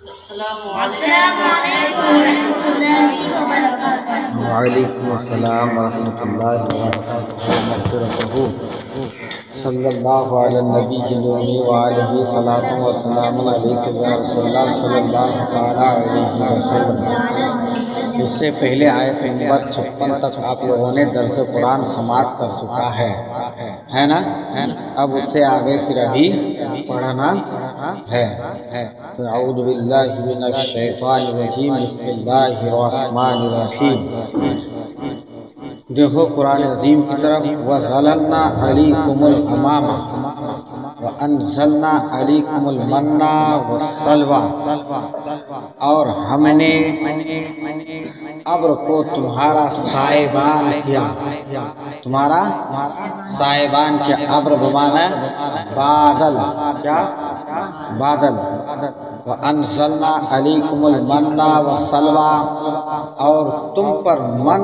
السلام علیکم ورحمۃ اللہ وبرکاتہ۔ وعلیکم السلام ورحمۃ اللہ وبرکاتہ مغفرتہ صلی اللہ علی النبی الأمی وآلہ صلاۃ و سلام علیک یا رسول اللہ صلی اللہ تعالیٰ علیہ وسلم۔ اس سے پہلے آیت نمبر 56 تک آپ لوگوں نے درس قرآن سماعت کر چکا ہے نا؟ اب اس سے آگے پھر ابھی پڑھنا ہے۔ اعوذ باللہ من الشیطان الرجیم، بسم اللہ الرحمن الرحیم۔ دیکھو قرآن عظیم کی طرف، وَظَلَلْنَا عَلَيْكُمُ الْغَمَامَ وَأَنزَلْنَا عَلَيْكُمُ الْمَنَّ وَالسَّلْوَىٰ، اور ہم نے ابر کو تمہارا سائبان کیا، تمہارا سائبان کیا۔ ابر بمانا بادل، کیا؟ بادل۔ وَأَنزَلْنَا عَلَيْكُمُ الْمَنَّ وَالسَّلْوَىٰ، اور تم پر من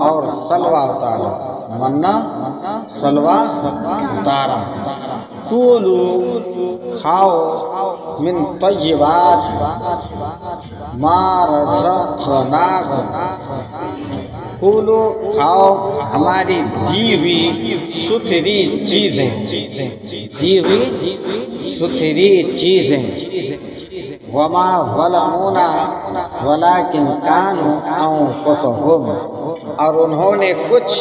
اور سلوہ اتارا، من سلوہ اتارا۔ کولو، کھاؤ، من طیبات ما رزقناکم، کولو کھاؤ ہماری دی ہوئی ستھری چیزیں، دی ہوئی ستھری چیزیں۔ وما ظلمونا ولکن کانوا انفسهم، اور انہوں نے کچھ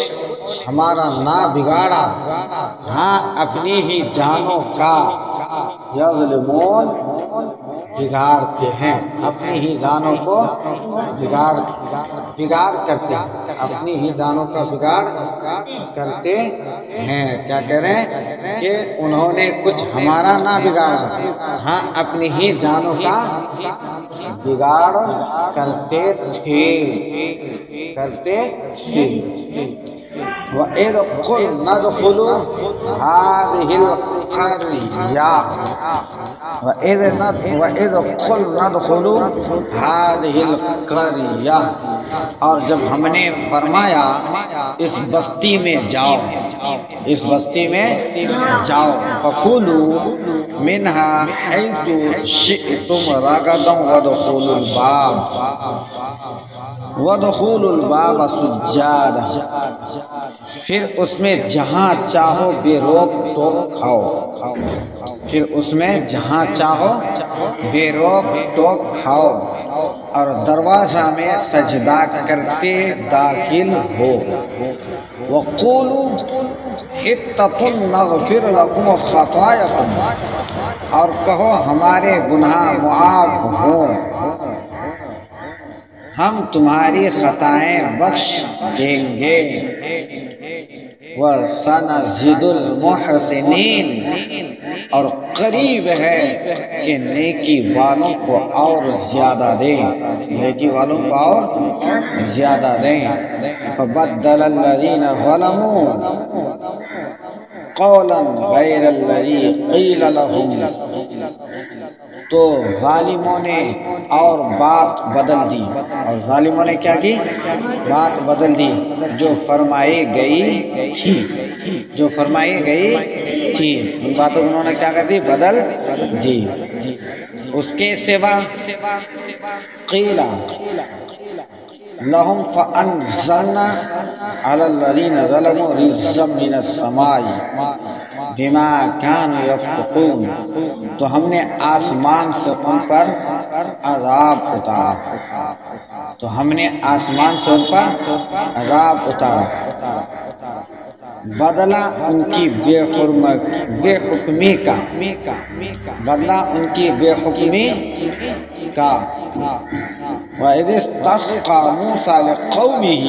ہمارا نہ بگاڑا، ہاں اپنی ہی جانوں کا۔ یظلمون، بگاڑتے ہیں، اپنی ہی جانوں کو بگاڑ کرتے ہیں، اپنی ہی جانوں کا بگاڑ کرتے ہیں۔ کیا کہہ رہے ہیں کہ انہوں نے کچھ ہمارا نہ بگاڑا، ہاں اپنی ہی جانوں کا بگاڑ کرتے تھے۔ وَإِذْ قُلْنَا ادْخُلُوا هَٰذِهِ الْقَرْيَةَ، وَإِذْ قُلْنَا ادْخُلُوا هَٰذِهِ الْقَرْيَةَ، اور جب ہم نے فرمایا اس بستی میں جاؤ، اس بستی میں جاؤ۔ فَكُلُوا مِنْهَا حَيْثُ شِئْتُمْ رَغَدًا وَادْخُلُوا الْبَابَ سُجَّدًا، پھر اس میں جہاں چاہو بے روک ٹوک کھاؤ، پھر اس میں جہاں چاہو بے روک ٹوک کھاؤ، اور دروازہ میں سجدہ کرتے داخل ہو۔ وَقُولُوا حِطَّةٌ نَغْفِرْ لَكُمْ خَطَايَاكُمْ، اور کہو ہمارے گناہ معاف ہوں، ہم تمہاری خطائیں بخش دیں گے۔ وَسَنَزِيدُ الْمُحْسِنِينَ، اور قریب ہے کہ نیکی والوں کو اور زیادہ دیں، نیکی والوں کو اور زیادہ دیں۔ فَبَدَّلَ الَّذِينَ ظَلَمُوا قَوْلًا غَيْرَ الَّذِي قِيلَ لَهُمْ، تو ظالموں نے اور بات بدل دی، اور ظالموں نے کیا کی؟ بات بدل دی جو فرمائی گئی تھی، جو فرمائی گئی تھی، ان باتوں کو انہوں نے کیا کر دی؟ بدل دی۔ اس کے سوا قیل لهم فأنزلنا على الذين ظلموا رجزا من السماء بما كانوا يفسقون، تو ہم نے آسمان سے ان پر عذاب اتارا، تو ہم نے آسمان سے ان پر عذاب اتارا، بدلہ ان کی بے حکمی کا، بدلہ ان کی بے حکمی کا۔ وَإِذِ اسْتَسْقَىٰ مُوسَىٰ لِقَوْمِهِ،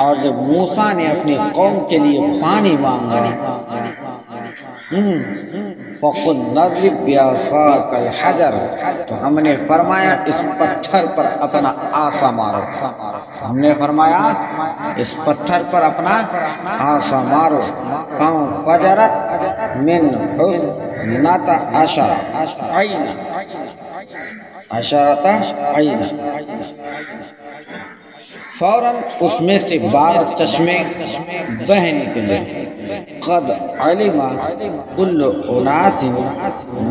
اور جب موسیٰ نے اپنی قوم کے لیے پانی مانگا، فَقُلْنَا اضْرِب بِّعَصَاكَ الْحَجَرَ، تو ہم نے فرمایا اس پتھر پر اپنا عصا مارو، ہم نے فرمایا اس پتھر پر اپنا عصا مارو۔ فَانفَجَرَتْ مِنْهُ اثْنَتَا عَشْرَةَ عَيْنًا، فوراً اس میں سے 12 چشمے بہ نکلے۔ قد علم کل اناس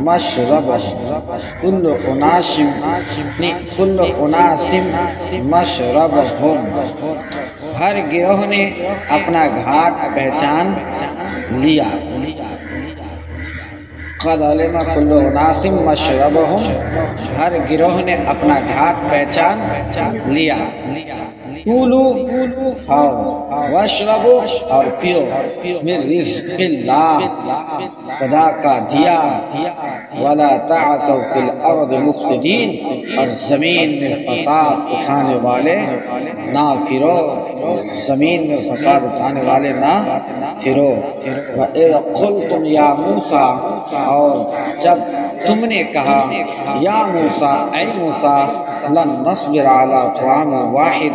مشربہم، کل اناس مشربہم، ہر گروہ نے اپنا گھاٹ پہچان لیا۔ قد علم کل اناس مشربہم، ہر گروہ نے اپنا گھاٹ پہچان لیا۔ کولو کھاؤ، واشربو اور پیو، من رزق اللہ خدا کا دیا، ولا تعثوا فی الارض مفسدین، اور زمین میں فساد اٹھانے والے نہ پھرو، زمین میں فساد اٹھانے والے نہ پھرو۔ وَإِذْ قُلْتُمْ يَا مُوسَىٰ، اور جب تم نے کہا یا موسیٰ، اے موسیٰ، لن نصبر علی طعام واحد،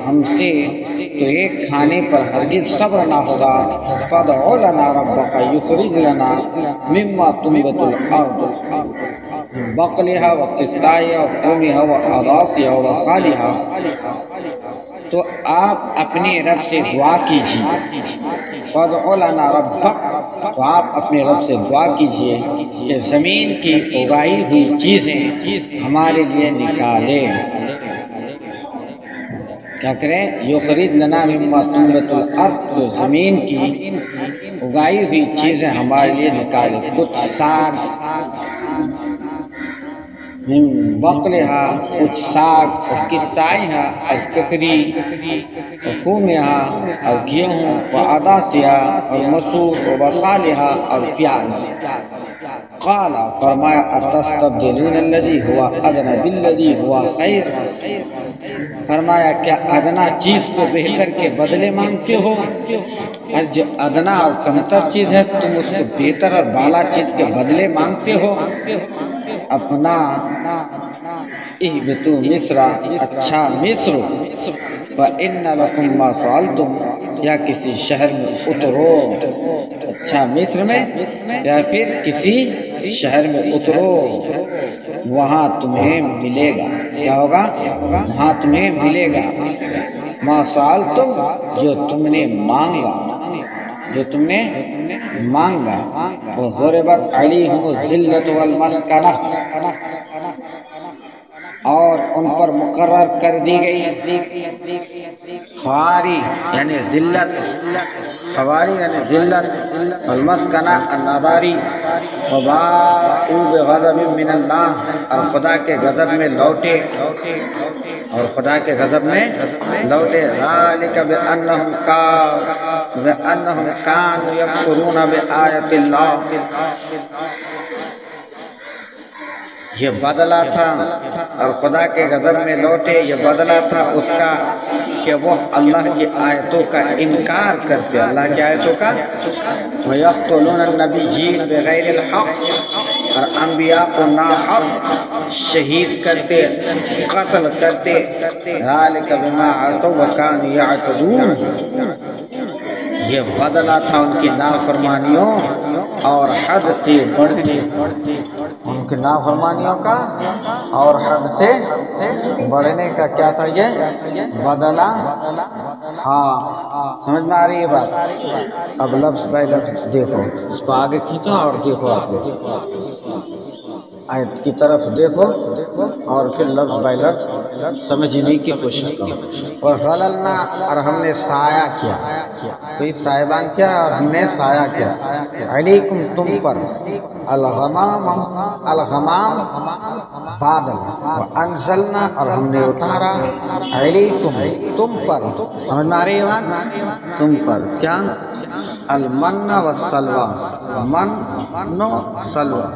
ہم سے تو ایک کھانے پر ہرگز صبر نہ ہوگا، فادع لنا ربک یخرج لنا مما تنبت الارض من بقلها وقثائها وفومها وعدسها وبصلها، تو آپ اپنے رب سے دعا کیجیے، فادع لنا ربک، تو آپ اپنے رب سے دعا کیجیے کہ زمین کی اگائی ہوئی چیزیں ہمارے لیے نکالے۔ کیا کریں؟ یخرج لنا مما تنبت الارض، تو زمین کی اگائی ہوئی چیزیں ہمارے لیے نکالے، کچھ ساگ، من بقلہا، کچھ ساگ، اور قصائہا، اور ککری، اور قومہا، اور گیہوں، وعدسہا، اور مسور، وبصلہا، اور پیاز۔ قال، فرمایا، اتستبدلون الذی هو ادنی بالذی هو خیر، فرمایا کیا ادنا چیز کو بہتر کے بدلے مانگتے ہو؟ اور جو ادنا اور کمتر چیز ہے تم اس کو بہتر اور بالا چیز کے بدلے مانگتے ہو؟ اپنا اہبطوا مصر، اچھا مصر، فإن لکم ما سألتم، یا کسی شہر میں اترو، اچھا مصر میں یا پھر کسی شہر میں اترو، وہاں تمہیں ملے گا، کیا ہوگا؟ وہاں تمہیں ملے گا، ما سألتم، جو تم نے مانگا، جو تم نے مانگا۔ وضربت علیہم الذلۃ والمسکنہ، اور ان پر مقرر کر دی گئی خواری یعنی ذلت، خواری یعنی ذلت، والمسکنہ الناداری، وباءوا بغضب من اللہ، اور خدا کے غضب میں لوٹے، اور خدا کے غضب میں لوٹے۔ ذالک بأنہم کانوا یکفرون بآیات اللہ، یہ بدلہ تھا، اور خدا کے غضب میں لوٹے، یہ بدلہ تھا اس کا کہ وہ اللہ کی آیتوں کا انکار کرتے، اللہ کی آیتوں کا۔ وَيَقْتُلُونَ النَّبِيِّينَ بِغَيْرِ الْحَقِّ، اور انبیاء کو ناحق شہید کرتے، قتل کرتے۔ ذَلِكَ بِمَا عَصَوْا وَكَانُوا يَعْتَدُونَ، یہ بدلہ تھا ان کی نافرمانیوں اور حد سے بڑھتے، ان کی نافرمانیوں کا اور حد سے بڑھنے کا کیا تھا؟ یہ بدلہ۔ ہاں سمجھ میں آ رہی ہے بات؟ اب لفظ بائی لفظ دیکھو، اس کو آگے کھینچو اور دیکھو، آپ آیت کی طرف دیکھو اور پھر لفظ بائی لفظ سمجھنے کی کوشش کرو۔ وَظَلَلْنَا، اور ہم نے سایہ کیا، کوئی سائبان کیا اور ہم نے سایہ کیا، علیکم تم پر، الغمام، الغمام بادل، وانزلنا، اور ہم نے اتارا، علیکم تم پر، سمجھ میں آ رہی ہے بات؟ تم پر کیا؟ المن والسلوى، من و سلوى،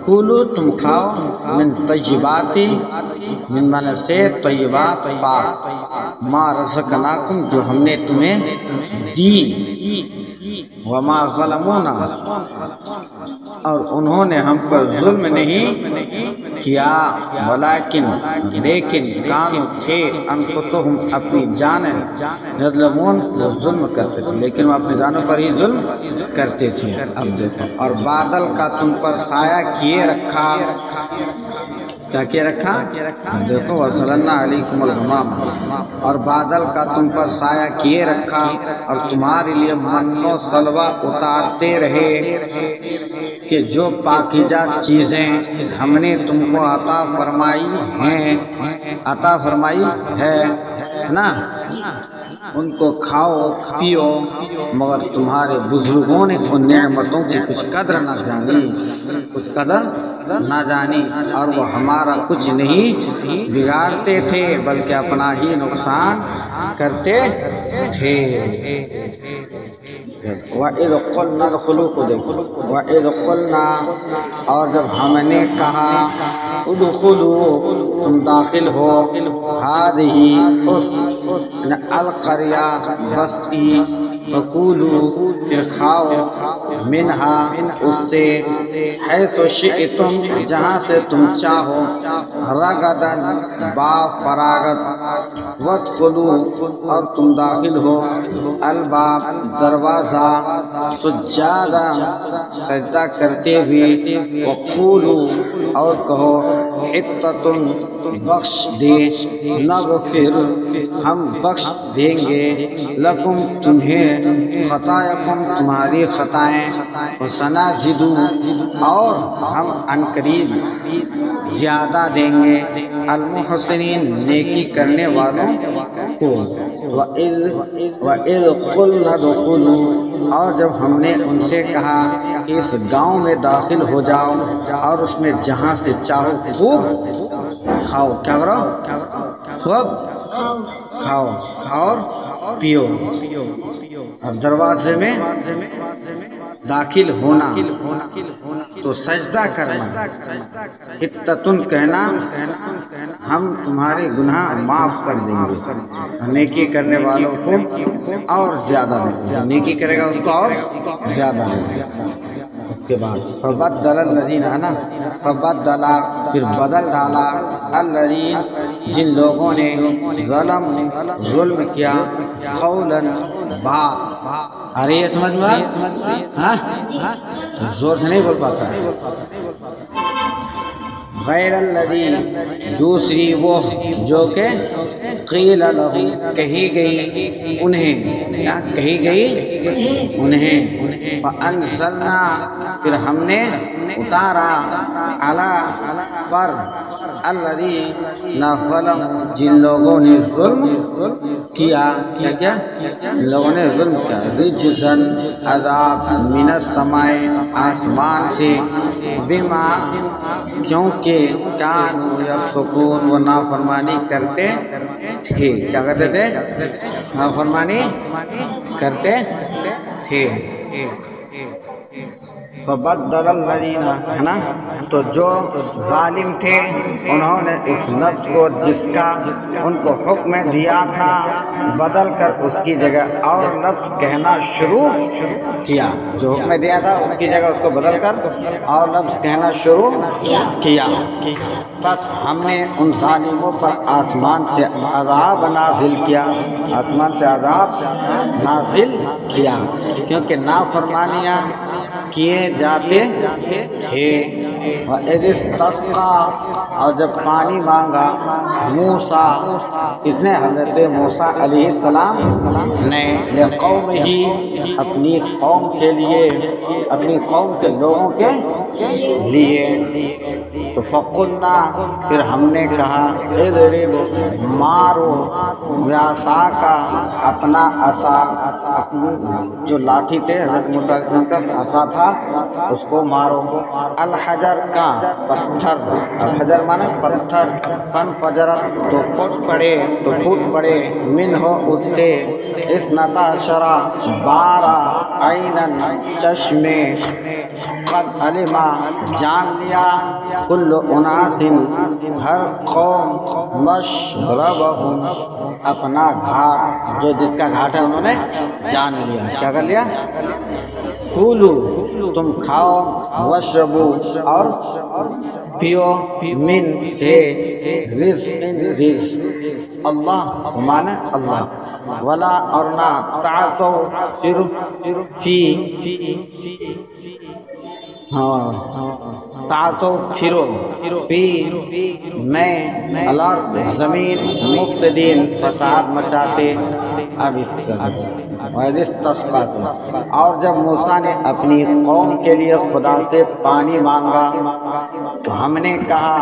کولو تم کھاؤ، من طیباتی، من من سے طیبات، پاک، ما رزقناکم، جو ہم نے تمہیں دی، وما ظلمونا، اور انہوں نے ہم پر ظلم نہیں کیا ولیکن لیکن کانو تھے انفسہم اپنی جانیں یظلمون جو ظلم کرتے تھے، لیکن وہ اپنی جانوں پر ہی ظلم کرتے تھے۔ اب دیکھو، اور بادل کا تم پر سایہ کیے رکھا، کیا کیے رکھا؟ دیکھو وَظَلَلْنَا عَلَيْكُمُ الْغَمَامَ، اور بادل کا تم پر سایہ کیے رکھا اور تمہارے لیے من و سلوہ اتارتے رہے کہ جو پاکیزہ چیزیں ہم نے تم کو عطا فرمائی ہیں، عطا فرمائی ہے نا، ان کو کھاؤ پیو، مگر تمہارے بزرگوں نے ان نعمتوں کی کچھ قدر نہ جانی، کچھ قدر نہ جانی، اور وہ ہمارا کچھ نہیں بگاڑتے تھے بلکہ اپنا ہی نقصان کرتے تھے۔ وَإِذْ قُلْنَا ادْخُلُوا کو دیکھو، وَإِذْ قُلْنَا، اور جب ہم نے کہا ادخلوا تم داخل ہو، هذه اس القریہ بستی، فکولوا پھر کھاؤ، منہا اس سے، حیث شئتم جہاں سے تم چاہو، رغداً با فراغت، وادخلوا اور تم داخل ہو، الباب دروازہ، سجادہ سجدہ کرتے ہوئے، وقولوا اور کہو، حطۃ بخش دے، نغفر ہم بخش دیں گے، لکم تمہیں، خطایا تمہاری خطائیں، وسنزید اور ہم عنقریب زیادہ دیں گے، المحسنین نیکی کرنے والوں کو۔ وَإِذْ قُلْنَا ادْخُلُوا، اور جب ہم نے ان سے کہا کہ اس گاؤں میں داخل ہو جاؤ اور اس میں جہاں سے چاہو خوب کھاؤ، کیا کرو؟ خوب کھاؤ اور پیو، اور دروازے میں داخل ہونا تو سجدہ کرنا، حطۃ کہنا ہم تمہارے گناہ معاف کر دیں گے، نیکی کرنے والوں کو اور زیادہ دیں گے، جو نیکی کرے گا اس کو اور زیادہ دیں گے۔ اس کے بعد فبدل الذین، ہے نا، فبدل پھر بدل ڈالا، الذین جن لوگوں نے ظلم کیا، قولاً بات، ارے یہ سمجھ میں ہاں زور سے نہیں بول پاتا ہے، غیر الذی دوسری وہ جو کہ قیل لہم کہی گئی انہیں، کیا کہی گئی انہیں، فانزلنا پھر ہم نے اتارا، علی پر، الذین ظلموا جن لوگوں نے ظلم کیا، کیا کیا جن لوگوں نے ظلم کیا، رجزاً عذاب، من السماء آسمان سے، بما کیونکہ کانوا یفسقون وہ نافرمانی کرتے تھے، کیا کرتے تھے؟ نافرمانی کرتے تھے۔ فبدل الذین، ہے نا، تو جو ظالم تھے انہوں نے اس لفظ کو جس کا ان کو حکم دیا تھا بدل کر اس کی جگہ اور لفظ کہنا شروع کیا، جو حکم دیا تھا اس کی جگہ اس کو بدل کر اور لفظ کہنا شروع کیا، بس ہم نے ان ظالموں پر آسمان سے عذاب نازل کیا، آسمان سے عذاب نازل کیا، کیونکہ نافرمانیاں کیے جاتے تھے۔ وَإِذِ اسْتَسْقَىٰ اور جب پانی مانگا موسیٰ، کس نے؟ حضرت موسیٰ علیہ السلام نے، لِقَوْمِهِ اپنی قوم کے لیے، اپنی قوم کے لوگوں کے لیے، تو فَقُلْنَا پھر ہم نے کہا، اضرب مارو، بعصاک اپنا عصا، اپنی جو لاٹھی تھے حضرت موسیٰ علیہ السلام کا عصا تھا اس کو مارو، الحجر کا پتھر، الحجر مانے پتھر، فانفجرت تو پھوٹ پڑے، منہ اس سے، اثنتا عشر 12 عیناً چشمے، قد علما جان لیا، کل اناس ہر قوم، مشربہم اپنا گھاٹ، جو جس کا گھاٹ ہے انہوں نے جان لیا، کیا کر لیا؟ کولو تم کھاؤ، وشربو اور پیو من سے رزق اللہ مانا اللہ ولا اور نہ تعتو پھر فی تعتو پھرو فی میں الارض زمین مفسدین فساد مچاتے اب اس کا اور جب موسیٰ نے اپنی قوم کے لیے خدا سے پانی مانگا تو ہم نے کہا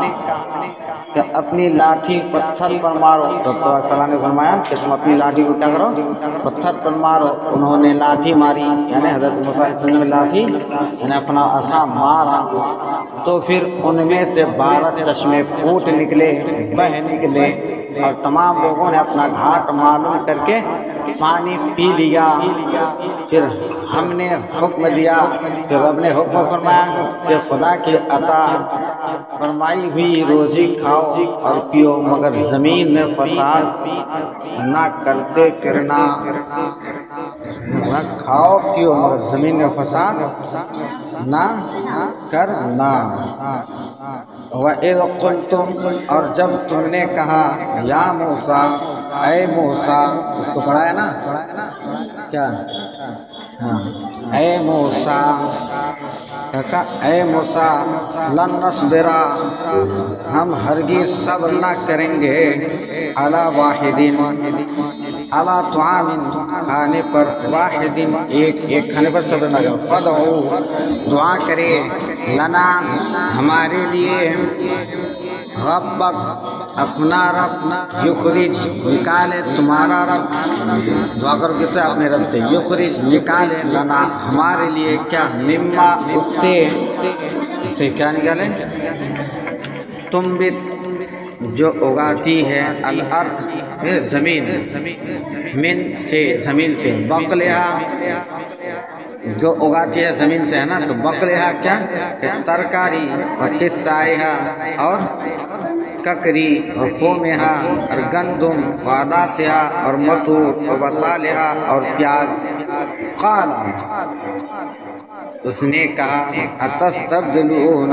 کہ اپنی لاٹھی پتھر پر مارو، تو اللہ تعالیٰ نے فرمایا کہ تم اپنی لاٹھی کو کیا کرو، پتھر پر مارو۔ انہوں نے لاٹھی ماری، یعنی حضرت موسیٰ علیہ السلام نے لاٹھی یعنی اپنا عصا مارا تو پھر ان میں سے 12 چشمے پھوٹ نکلے، بہہ نکلے، اور تمام لوگوں نے اپنا گھاٹ معلوم کر کے پانی پی لیا۔ پھر ہم نے حکم دیا، پھر رب نے حکم فرمایا کہ خدا کی عطا فرمائی ہوئی روزی کھاؤ اور پیو، مگر زمین میں فساد نہ کرتے پھرنا۔ کھاؤ پیو مگر زمین میں فساد نہ کرنا۔ وَإِذْ قُلْتُمْ اور جب تم نے کہا یا موسیٰ، اے موسیٰ، اس کو پڑھا ہے نا کیا، ہاں اے موسیٰ، اے موسیٰ لن نصبر، ہم ہرگز صبر نہ کریں گے، علی واحد، علی طعام کھانے پر، واحد ایک کھانے پر صبر نہ کریں، فدعو دعا کرے، لنا ہمارے لیے، ربک اپنا رب، یخرج نکالے تمہارا رب، دعا کرو کس سے، اپنے رب سے، یخرج نکالے، لنا ہمارے لیے، کیا، مما اس سے کیا نکالے، تنبت جو اگاتی ہے، الارض زمین، من سے زمین سے، بقلہا جو اگاتی ہے زمین سے ہے نا، تو بقلہا کیا کہ ترکاری، اور قصائہا اور ککری، اور فومہا اور گندم، و عداسہا اور مسور، اور بصالہا اور پیاز۔ قال اس نے کہا اتستبدلون،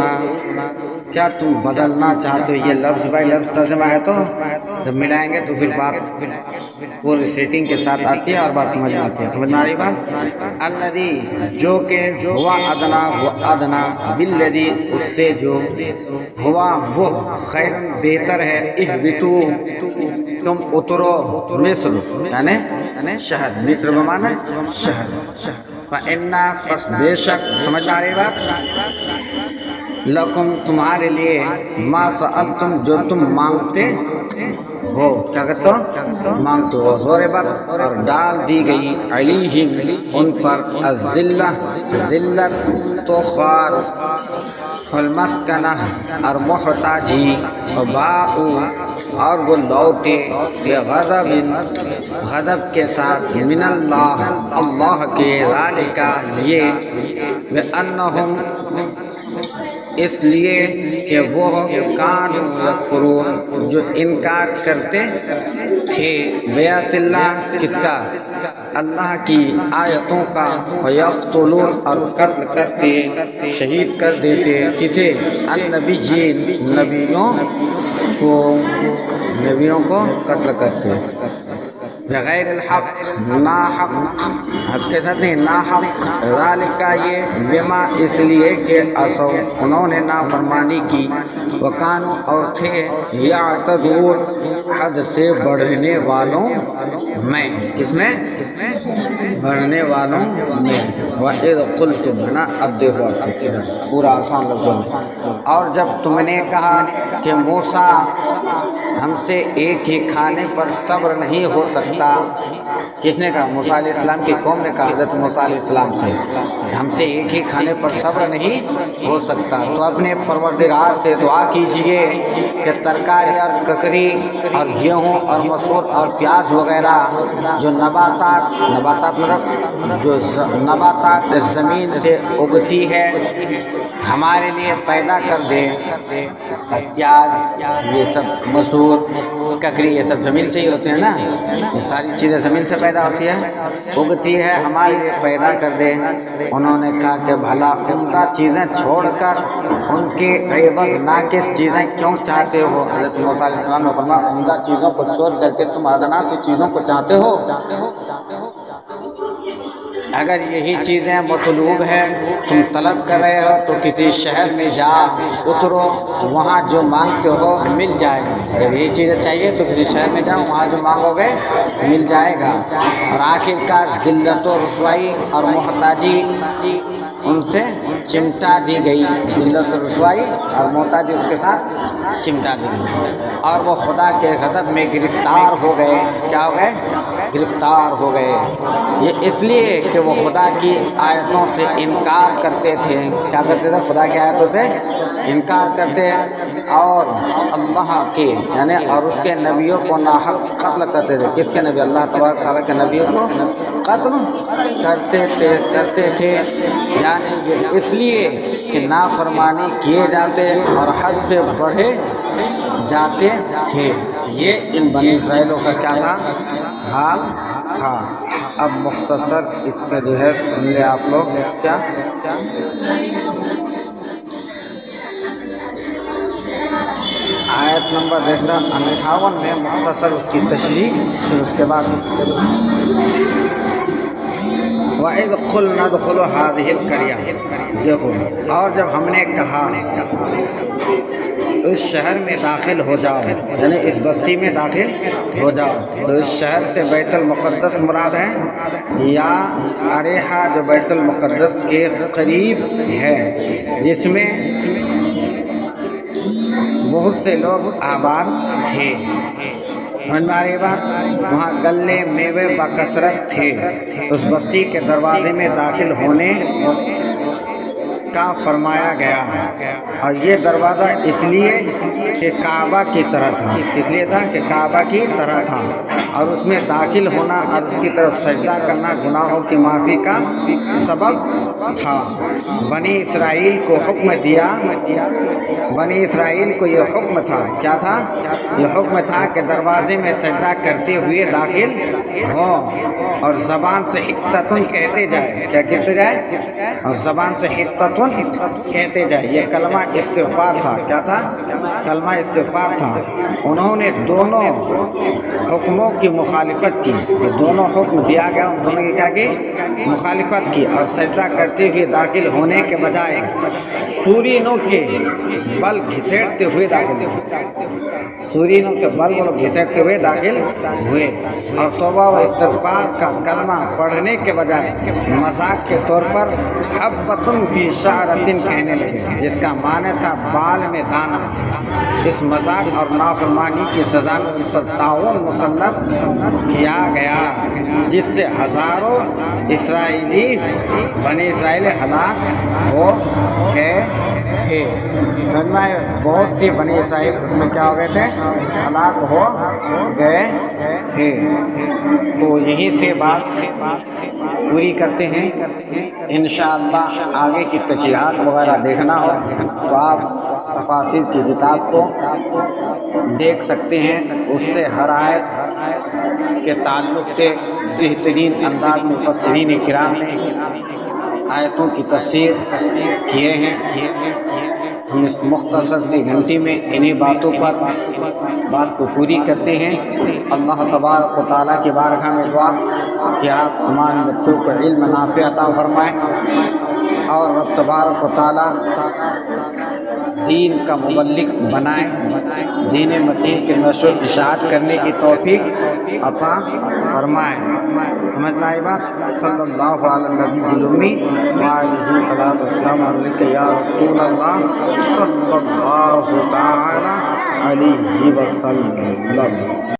کیا تم بدلنا چاہتے ہو، یہ لفظ بائی لفظ ترجمہ ہے، تو جب ملائیں گے تو پھر بات پوری سیٹنگ کے ساتھ آتی ہے اور بات سمجھ میں آتی ہے، سمجھ میں آ رہی بات، الذی جو کہ ہوا ادنا، وہ ادنا، بالذی اس سے جو ہوا وہ خیر بہتر ہے، اہبطوا تم اترو، مصر یعنی شہر، مصر بمانا شہر، فإنا پس بے شک، سمجھ آ رہی بات، لکم تمہارے لیے، ما سألتم جو تم مانگتے ہو، کیا کرتے ہو، مانگتے ہو، ضربت اور ڈال دی گئی، علیہم ان پر، الذلہ ذلت، تو خوار، والمسکنہ اور محتاجی، وباءوا اور وہ لوٹے، بغضب غضب کے ساتھ، من اللہ اللہ کے، ذالک یہ، بأنہم اس لیے کہ وہ کانوا یکفرون جو انکار کرتے تھے، بیات اللہ کس کا، اللہ کی آیتوں کا، ویقتلون اور قتل کرتے، شہید کر دیتے، کسے، النبیین نبیوں کو قتل کرتے، بغیر الحق نا حق، حق کے ساتھ نہیں، نا حق، ذالک یہ، بما اس لیے کہ عصوا انہوں نے نافرمانی کی، وکانوا اور تھے، یعتدون حد سے بڑھنے والوں میں، کس میں، بڑھنے والوں میں، وَإِذْ قُلْتُمْ نا، اب دیکھو پورا آسان لفظ، اور جب تم نے کہا کہ موسیٰ ہم سے ایک ہی کھانے پر صبر نہیں ہو سکتا، کس نے کہا، موسیٰ علیہ السلام کی قوم نے کہا حضرت موسیٰ علیہ السلام سے کہ ہم سے ایک ہی کھانے پر صبر نہیں ہو سکتا، تو اپنے پروردگار سے دعا کیجئے کہ ترکاری اور ککری اور گیہوں اور مسور اور پیاز وغیرہ جو نباتات مطلب جو نباتات زمین سے اگتی ہے ہمارے لیے پیدا کر کر دے، پیاز یہ سب مسور ککری یہ سب زمین سے ہی ہوتے ہیں نا، یہ ساری چیزیں زمین سے پیدا ہوتی ہے، اگتی ہے، ہمارے لیے پیدا کر دے۔ انہوں نے کہا کہ بھلا عمدہ چیزیں چھوڑ کر ان کی عوض ناقص چیزیں کیوں چاہتے ہو؟ حضرت موسیٰ علیہ السلام نے فرمایا عمدہ چیزوں کو چھوڑ کر کے تم ادنا سی چیزوں کو چاہتے ہو؟ اگر یہی چیزیں مطلوب ہے تم طلب کر رہے ہو تو کسی شہر میں جا اترو، وہاں جو مانگتے ہو مل جائے گا۔ اگر یہی چیزیں چاہیے تو کسی شہر میں جاؤ، وہاں جو مانگو گے مل جائے گا۔ اور آخرکار ذلت و رسوائی اور محتاجی ان سے چمٹا دی گئی، ذلت و رسوائی اور محتاجی اس کے ساتھ چمٹا دی گئی، اور وہ خدا کے غضب میں گرفتار ہو گئے۔ کیا ہو گئے؟ گرفتار ہو گئے۔ یہ اس لیے کہ وہ خدا کی آیتوں سے انکار کرتے تھے۔ کیا کرتے تھے؟ خدا کی آیتوں سے انکار کرتے اور اللہ کے یعنی اور اس کے نبیوں کو ناحق قتل کرتے تھے۔ کس کے نبی؟ اللہ تبارک تعالیٰ کے نبیوں کو قتل کرتے تھے، یعنی یہ اس لیے کہ نافرمانی کیے جاتے اور حد سے بڑھے جاتے تھے۔ یہ ان بنی اسرائیلوں کا کیا تھا؟ حال تھا۔ اب مختصر اس کا جو ہے سن لے آپ لوگ۔ کیا آیت نمبر دیکھنا 58 میں مختصر اس کی تشریح، پھر اس کے بعد وَإِذْ قُلْنَا ادْخُلُوا هَٰذِهِ الْقَرْيَةَ، دیکھو اور جب ہم نے کہا اس شہر میں داخل ہو جاؤ، یعنی اس بستی میں داخل ہو جاؤ، تو اس شہر سے بیت المقدس مراد ہے یا اریحہ جو بیت المقدس کے قریب ہے، جس میں بہت سے لوگ آباد تھے۔ سمجھ میں آ رہی بات؟ وہاں گلے میوے بکثرت تھے۔ اس بستی کے دروازے میں داخل ہونے کا فرمایا گیا، اور یہ دروازہ اس لیے کہ کعبہ کی طرح تھا۔ اس لیے تھا کہ کعبہ کی طرح تھا، اور اس میں داخل ہونا اور اس کی طرف سجدہ کرنا گناہوں کی معافی کا سبب تھا۔ بنی اسرائیل کو حکم دیا، بنی اسرائیل کو یہ حکم تھا۔ کیا تھا؟ یہ حکم تھا کہ دروازے میں سجدہ کرتے ہوئے داخل ہوں اور زبان سے حطتن کہتے جائے۔ کیا کہتے جائے؟ اور زبان سے حطتن کہتے جائے۔ یہ کلمہ استغفار تھا۔ کیا تھا؟ کلمہ استغفار تھا۔ انہوں نے دونوں حکموں کی مخالفت کی، یہ دونوں حکم دیا گیا ان دونوں کی کیا کی؟ مخالفت کی، اور سجدہ کرتے ہوئے داخل ہونے کے بجائے سورینوں کے بل گھسیٹتے ہوئے داخل ہوئے، سورینوں کے بل وہ لوگ گھسیٹتے ہوئے داخل ہوئے، اور توبہ و استغفار کا کلمہ پڑھنے کے بجائے مذاق کے طور پر حبۃ فی شعرۃ کہنے لگے، جس کا معنی تھا بال میں دانہ۔ اس مذاق اور نافرمانی کی سزا میں ان پر طاعون مسلط کیا گیا، جس سے ہزاروں اسرائیلی بنی اسرائیل ہلاک ہو گئے تھے۔ بہت سی بنی اسرائیل اس میں کیا ہو گئے تھے؟ ہلاک ہو گئے تھے۔ تو یہیں سے بات پوری کرتے ہیں۔ انشاءاللہ آگے کی تشریحات وغیرہ دیکھنا ہو تو آپ تفاسیر کی کتاب کو دیکھ سکتے ہیں، اس سے ہر آیت کے تعلق سے بہترین انداز میں مفسرین کرام نے آیتوں کی تفسیر کیے ہیں۔ ہم اس مختصر سی گھنٹی میں انہی باتوں پر بات کو پوری کرتے ہیں۔ اللہ تبارک و تعالیٰ کی بارگاہ میں دعا کہ آپ تمام بچوں کو علم نافع عطا فرمائیں، اور رب تبارک و تعالیٰ دین کا مبلغ بنائیں، دین متین کے نشر و اشاعت کرنے کی توفیق عطا فرمائیں۔ سمجھ میں آئی بات؟ صلی اللہ علی النبی الامی وعلیہ الصلوۃ والسلام علیک یا رسول اللہ صلی اللہ تعالی علیہ وسلم۔